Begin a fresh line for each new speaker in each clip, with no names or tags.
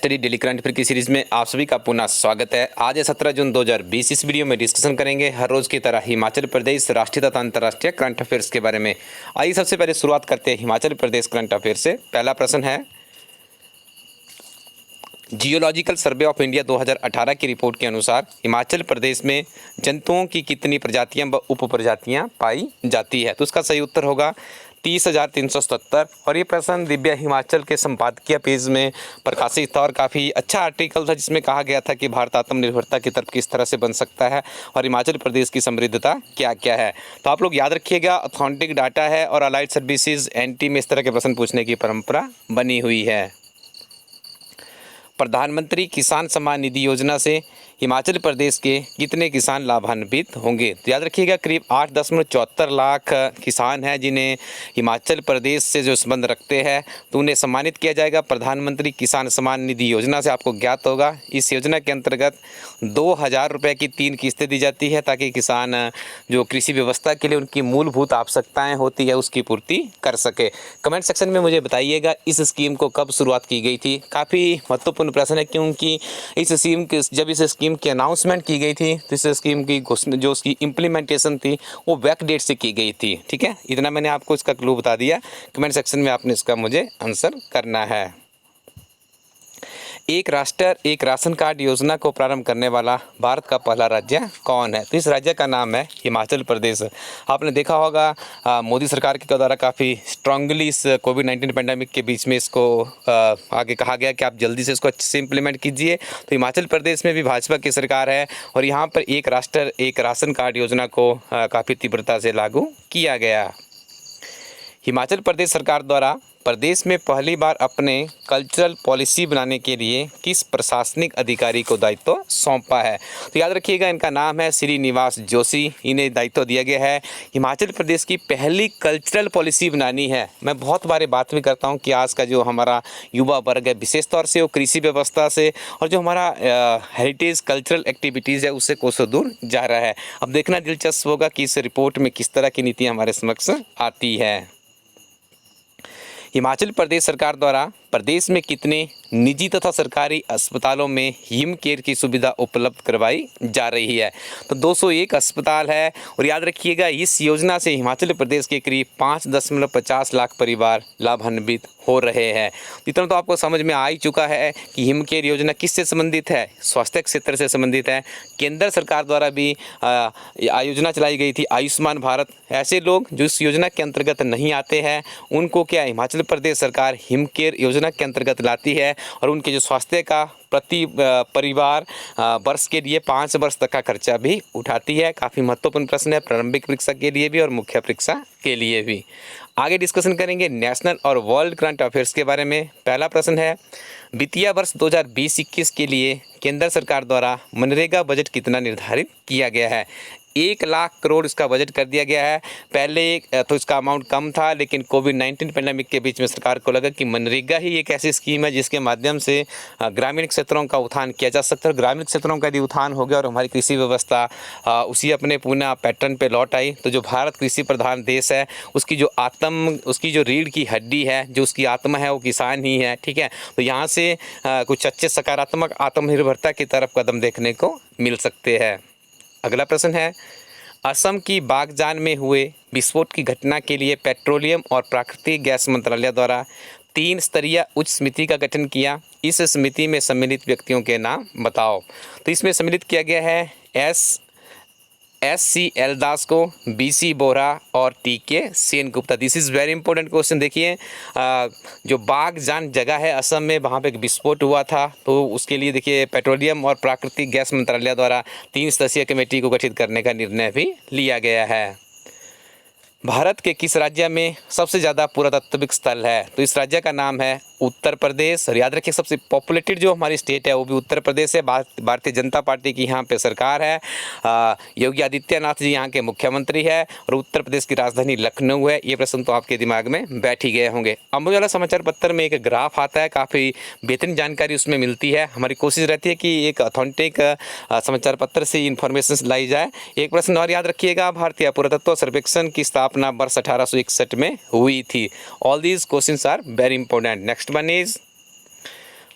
Study daily current affair की series में आप सभी का पुनः स्वागत है। आज है 17 जून 2020। इस वीडियो में डिस्कशन करेंगे हर रोज की तरह हिमाचल प्रदेश राष्ट्रीय तथा अंतर्राष्ट्रीय करंट अफेयर्स के बारे में। आइए सबसे पहले शुरुआत करते हैं हिमाचल प्रदेश करंट अफेयर से। पहला प्रश्न है, जियोलॉजिकल सर्वे ऑफ इंडिया 2018 की रिपोर्ट के अनुसार हिमाचल प्रदेश में जंतुओं की कितनी प्रजातियां व उप प्रजातियां पाई जाती है? तो उसका सही उत्तर होगा 30,377। और ये प्रश्न दिव्य हिमाचल के संपादकीय पेज में प्रकाशित था और काफ़ी अच्छा आर्टिकल था, जिसमें कहा गया था कि भारत आत्मनिर्भरता की तरफ किस तरह से बन सकता है और हिमाचल प्रदेश की समृद्धता क्या क्या है। तो आप लोग याद रखिएगा, ऑथेंटिक डाटा है और अलाइड सर्विसेज एनटी में इस तरह के प्रश्न पूछने की परंपरा बनी हुई है। प्रधानमंत्री किसान सम्मान निधि योजना से हिमाचल प्रदेश के कितने किसान लाभान्वित होंगे? तो याद रखिएगा, करीब 8.74 लाख किसान हैं जिन्हें हिमाचल प्रदेश से जो संबंध रखते हैं, तो उन्हें सम्मानित किया जाएगा प्रधानमंत्री किसान सम्मान निधि योजना से। आपको ज्ञात होगा, इस योजना के अंतर्गत 2,000 रुपये की 3 किस्तें दी जाती है ताकि किसान जो कृषि व्यवस्था के लिए उनकी मूलभूत आवश्यकताएँ होती है उसकी पूर्ति कर सके। कमेंट सेक्शन में मुझे बताइएगा इस स्कीम को कब शुरुआत की गई थी। काफ़ी महत्वपूर्ण प्रश्न है, क्योंकि इस स्कीम के जब इस स्कीम की अनाउंसमेंट की गई थी तो इस स्कीम की जो उसकी इम्प्लीमेंटेशन थी वो बैक डेट से की गई थी। ठीक है, इतना मैंने आपको इसका क्लू बता दिया। कमेंट सेक्शन में आपने इसका मुझे आंसर करना है। एक राष्ट्र एक राशन कार्ड योजना को प्रारंभ करने वाला भारत का पहला राज्य कौन है? तो इस राज्य का नाम है हिमाचल प्रदेश। आपने देखा होगा मोदी सरकार के द्वारा काफ़ी स्ट्रांगली इस कोविड-19 पैंडेमिक के बीच में इसको आगे कहा गया कि आप जल्दी से इसको अच्छे से इम्प्लीमेंट कीजिए। तो हिमाचल प्रदेश में भी भाजपा की सरकार है और यहाँ पर एक राष्ट्र एक राशन कार्ड योजना को काफ़ी तीव्रता से लागू किया गया। हिमाचल प्रदेश सरकार द्वारा प्रदेश में पहली बार अपने कल्चरल पॉलिसी बनाने के लिए किस प्रशासनिक अधिकारी को दायित्व सौंपा है? तो याद रखिएगा, इनका नाम है श्रीनिवास जोशी। इन्हें दायित्व दिया गया है हिमाचल प्रदेश की पहली कल्चरल पॉलिसी बनानी है। मैं बहुत बार बात भी करता हूं कि आज का जो हमारा युवा वर्ग है, विशेष तौर से वो कृषि व्यवस्था से और जो हमारा हेरिटेज कल्चरल एक्टिविटीज़ है उससे कोसों दूर जा रहा है। अब देखना दिलचस्प होगा कि इस रिपोर्ट में किस तरह की नीति हमारे समक्ष आती है। हिमाचल प्रदेश सरकार द्वारा प्रदेश में कितने निजी तथा सरकारी अस्पतालों में हिम केयर की सुविधा उपलब्ध करवाई जा रही है? तो 201 अस्पताल है और याद रखिएगा, इस योजना से हिमाचल प्रदेश के करीब 5.50 लाख परिवार लाभान्वित हो रहे हैं। इतना तो आपको समझ में आ ही चुका है कि हिम केयर योजना किससे संबंधित है? स्वास्थ्य क्षेत्र से संबंधित है। केंद्र सरकार द्वारा भी योजना चलाई गई थी आयुष्मान भारत। ऐसे लोग जो इस योजना के अंतर्गत नहीं आते हैं उनको क्या हिमाचल प्रदेश सरकार हिम केयर योजना के अंतर्गत लाती है और उनके जो स्वास्थ्य का प्रति परिवार वर्ष के लिए 5 वर्ष तक का खर्चा भी उठाती है। काफ़ी महत्वपूर्ण प्रश्न है, प्रारंभिक परीक्षा के लिए भी और मुख्य परीक्षा के लिए भी। आगे डिस्कशन करेंगे नेशनल और वर्ल्ड करंट अफेयर्स के बारे में। पहला प्रश्न है, वित्तीय वर्ष 2020-21 के लिए केंद्र सरकार द्वारा मनरेगा बजट कितना निर्धारित किया गया है? 1 लाख करोड़ इसका बजट कर दिया गया है। पहले तो इसका अमाउंट कम था, लेकिन कोविड-19 पैंडेमिक के बीच में सरकार को लगा कि मनरेगा ही एक ऐसी स्कीम है जिसके माध्यम से ग्रामीण क्षेत्रों का उत्थान किया जा सकता है। ग्रामीण क्षेत्रों का यदि उत्थान हो गया और हमारी कृषि व्यवस्था उसी अपने पुनः पैटर्न पे लौट आई, तो जो भारत कृषि प्रधान देश है उसकी जो रीढ़ की हड्डी है, जो उसकी आत्मा है, वो किसान ही है। ठीक है, तो यहाँ से कुछ अच्छे सकारात्मक आत्मनिर्भरता की तरफ कदम देखने को मिल सकते हैं। अगला प्रश्न है, असम की बागजान में हुए विस्फोट की घटना के लिए पेट्रोलियम और प्राकृतिक गैस मंत्रालय द्वारा 3 स्तरीय उच्च समिति का गठन किया। इस समिति में सम्मिलित व्यक्तियों के नाम बताओ। तो इसमें सम्मिलित किया गया है SC एलदास को, BC बोरा और TK Sengupta. This is very important question. देखिए, जो बागजान जगह है असम में, वहाँ पे एक विस्फोट हुआ था, तो उसके लिए देखिए पेट्रोलियम और प्राकृतिक गैस मंत्रालय द्वारा 3 सदस्यीय कमेटी को गठित करने का निर्णय भी लिया गया है। भारत के किस राज्य में सबसे ज़्यादा पुरातात्विक स्थल है? तो इस राज्य का नाम है उत्तर प्रदेश। और याद रखिए, सबसे पॉपुलेटेड जो हमारी स्टेट है वो भी उत्तर प्रदेश है। भारतीय जनता पार्टी की यहाँ पे सरकार है। योगी आदित्यनाथ जी यहाँ के मुख्यमंत्री है और उत्तर प्रदेश की राजधानी लखनऊ है। ये प्रश्न तो आपके दिमाग में बैठ ही गए होंगे। अमर उजाला समाचार पत्र में एक ग्राफ आता है, काफ़ी बेहतरीन जानकारी उसमें मिलती है। हमारी कोशिश रहती है कि एक ऑथेंटिक समाचार पत्र से इन्फॉर्मेशन लाई जाए। एक प्रश्न और याद रखिएगा, भारतीय पुरातत्व सर्वेक्षण की स्थापना वर्ष 1861 में हुई थी। All these questions are very important. Next one is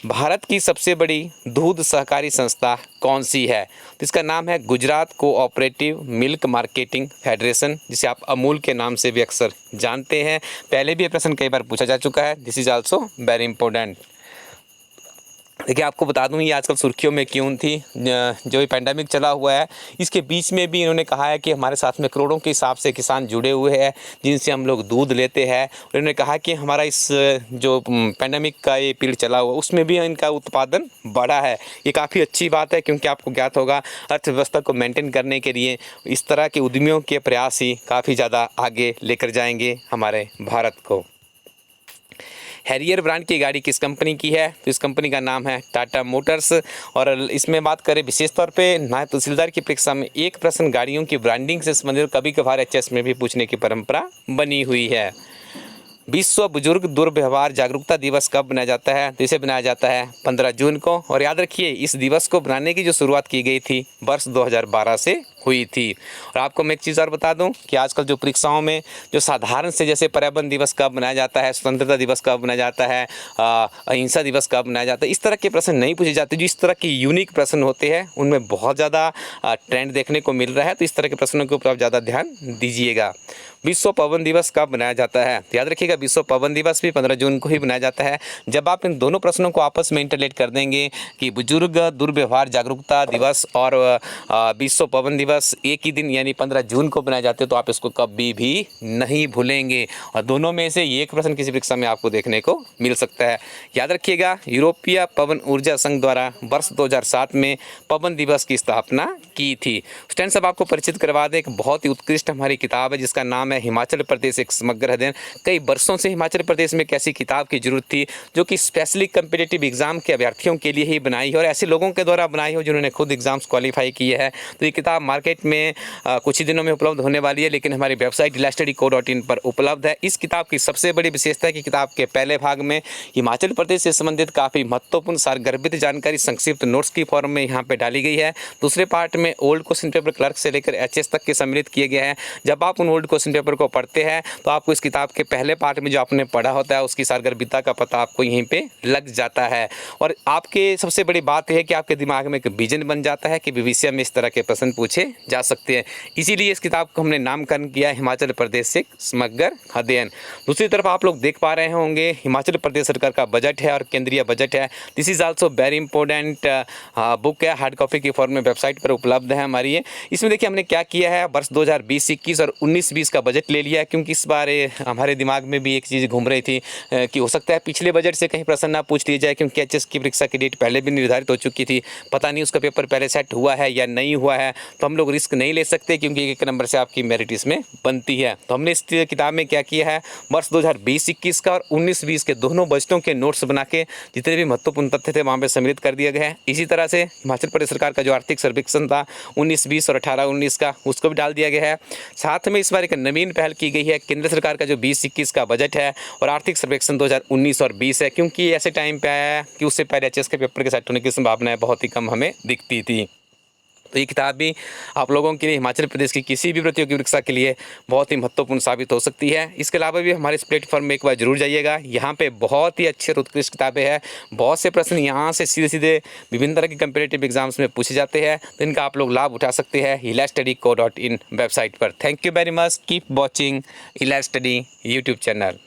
Bharat की सबसे बड़ी दूध सहकारी संस्था कौन सी है? तो इसका नाम है Gujarat cooperative milk marketing federation, जिसे आप अमूल के नाम से भी अक्सर जानते हैं। पहले भी ये प्रश्न कई बार पूछा जा चुका है। This is also very important. देखिए, आपको बता दूं ये आजकल सुर्खियों में क्यों थी। जो ये पैंडेमिक चला हुआ है, इसके बीच में भी इन्होंने कहा है कि हमारे साथ में करोड़ों के हिसाब से किसान जुड़े हुए हैं जिनसे हम लोग दूध लेते हैं। और इन्होंने कहा कि हमारा इस जो पैंडेमिक का ये पीरियड चला हुआ उसमें भी इनका उत्पादन बढ़ा है। ये काफ़ी अच्छी बात है, क्योंकि आपको ज्ञात होगा अर्थव्यवस्था को मेंटेन करने के लिए इस तरह के उद्यमियों के प्रयास ही काफ़ी ज़्यादा आगे लेकर जाएंगे हमारे भारत को। हैरियर ब्रांड की गाड़ी किस कंपनी की है? तो इस कंपनी का नाम है टाटा मोटर्स। और इसमें बात करें विशेष तौर पे नायब तहसीलदार की परीक्षा में एक प्रश्न गाड़ियों की ब्रांडिंग से संबंधित कभी कभार एचएस में भी पूछने की परंपरा बनी हुई है। विश्व बुजुर्ग दुर्व्यवहार जागरूकता दिवस कब बनाया जाता है? तो इसे बनाया जाता है 15 जून को। और याद रखिए, इस दिवस को बनाने की जो शुरुआत की गई थी वर्ष 2012 से हुई थी। और आपको मैं एक चीज़ और बता दूं कि आजकल जो परीक्षाओं में जो साधारण से जैसे पर्यावरण दिवस कब मनाया जाता है, स्वतंत्रता दिवस कब मनाया जाता है, अहिंसा दिवस कब मनाया जाता है, इस तरह के प्रश्न नहीं पूछे जाते। जो इस तरह के यूनिक प्रश्न होते हैं उनमें बहुत ज़्यादा ट्रेंड देखने को मिल रहा है। तो इस तरह के प्रश्नों के ऊपर आप ज़्यादा ध्यान दीजिएगा। विश्व पवन दिवस कब मनाया जाता है? तो याद रखिएगा, विश्व पवन दिवस भी 15 जून को ही मनाया जाता है। जब आप इन दोनों प्रश्नों को आपस में इंटरलेट कर देंगे कि बुजुर्ग दुर्व्यवहार जागरूकता दिवस और विश्व पवन दिवस एक ही दिन यानी 15 जून को बनाए जाते हैं, तो आप इसको कभी भी नहीं भूलेंगे। और दोनों में से एक प्रश्न किसी परीक्षा में आपको देखने को मिल सकता है। याद रखिएगा, यूरोपीय पवन ऊर्जा संघ द्वारा वर्ष 2007 में पवन दिवस की स्थापना की थी। स्टूडेंट्स, अब आपको परिचित करवा दें, एक बहुत ही उत्कृष्ट हमारी किताब है जिसका नाम है हिमाचल प्रदेश एक समग्र अध्ययन। कई वर्षों से हिमाचल प्रदेश में एक ऐसी किताब की जरूरत थी जो कि स्पेशली कम्पिटिटिव एग्जाम के अभ्यर्थियों के लिए ही बनाई है और ऐसे लोगों के द्वारा बनाई हो जिन्होंने खुद एग्जाम्स क्वालिफाई किए हैं। तो ये किताब मार्केट में कुछ ही दिनों में उपलब्ध होने वाली है, लेकिन हमारी वेबसाइट ilasstudyco.in पर उपलब्ध है। इस किताब की सबसे बड़ी विशेषता है कि किताब के पहले भाग में हिमाचल प्रदेश से संबंधित काफ़ी महत्वपूर्ण सारगर्भित जानकारी संक्षिप्त नोट्स की फॉर्म में यहाँ पे डाली गई है। दूसरे पार्ट में ओल्ड क्वेश्चन पेपर क्लर्क से लेकर एचएस तक के सम्मिलित किए गए हैं। जब आप उन ओल्ड क्वेश्चन पेपर को पढ़ते हैं तो आपको इस किताब के पहले पार्ट में जो आपने पढ़ा होता है उसकी सारगर्भिता का पता आपको यहीं पे लग जाता है। और आपके सबसे बड़ी बात यह है कि आपके दिमाग में एक विजन बन जाता है कि भविष्य में इस तरह के प्रश्न पूछे जा सकते हैं। इसीलिए इस किताब को हमने नामकरण किया हिमाचल प्रदेश से समग्र अध्ययन। दूसरी तरफ आप लोग देख पा रहे होंगे हिमाचल प्रदेश सरकार का बजट है और केंद्रीय बजट है। This is also very important book है, हार्ड कॉपी की फॉर्म में वेबसाइट पर उपलब्ध है हमारी ये। इसमें देखिए हमने क्या किया है, वर्ष 2020-21 और 19-20 का बजट ले लिया है, क्योंकि इस बार हमारे दिमाग में भी एक चीज़ घूम रही थी कि हो सकता है पिछले बजट से कहीं प्रश्न ना पूछ लिया जाए, क्योंकि एचएस की परीक्षा की डेट पहले भी निर्धारित हो चुकी थी। पता नहीं उसका पेपर पहले सेट हुआ है या नहीं हुआ है, तो हम लोग रिस्क नहीं ले सकते क्योंकि एक नंबर से आपकी मेरिट इसमें बनती है। तो हमने इस किताब में क्या किया है, वर्ष 2020-21 का और 19-20 के दोनों बजटों के नोट्स बना के जितने भी महत्वपूर्ण तथ्य थे वहाँ पे सम्मिलित कर दिया गया है। इसी तरह से हिमाचल प्रदेश सरकार का जो आर्थिक सर्वेक्षण था 19-20 और 18-19 का, उसको भी डाल दिया गया है। साथ में इस बार एक नवीन पहल की गई है, केंद्र सरकार का जो 20-21 का बजट है और आर्थिक सर्वेक्षण 2019 और 20 है, क्योंकि ऐसे टाइम पे आया है कि उससे पहले एचएस के पेपर के सेट होने की संभावनाएं बहुत ही कम हमें दिखती थी। तो ये किताब भी आप लोगों के लिए हिमाचल प्रदेश की किसी भी प्रतियोगी परीक्षा के लिए बहुत ही महत्वपूर्ण साबित हो सकती है। इसके अलावा भी हमारे इस प्लेटफॉर्म में एक बार जरूर जाइएगा, यहाँ पे बहुत ही अच्छी और उत्कृष्ट किताबें हैं। बहुत से प्रश्न यहाँ से सीधे सीधे विभिन्न तरह के कंपेटिटिव एग्जाम्स में पूछे जाते हैं, तो इनका आप लोग लाभ उठा सकते हैं ilasstudyco.in वेबसाइट पर। Thank you very much, keep watching इलास्टडी यूट्यूब चैनल।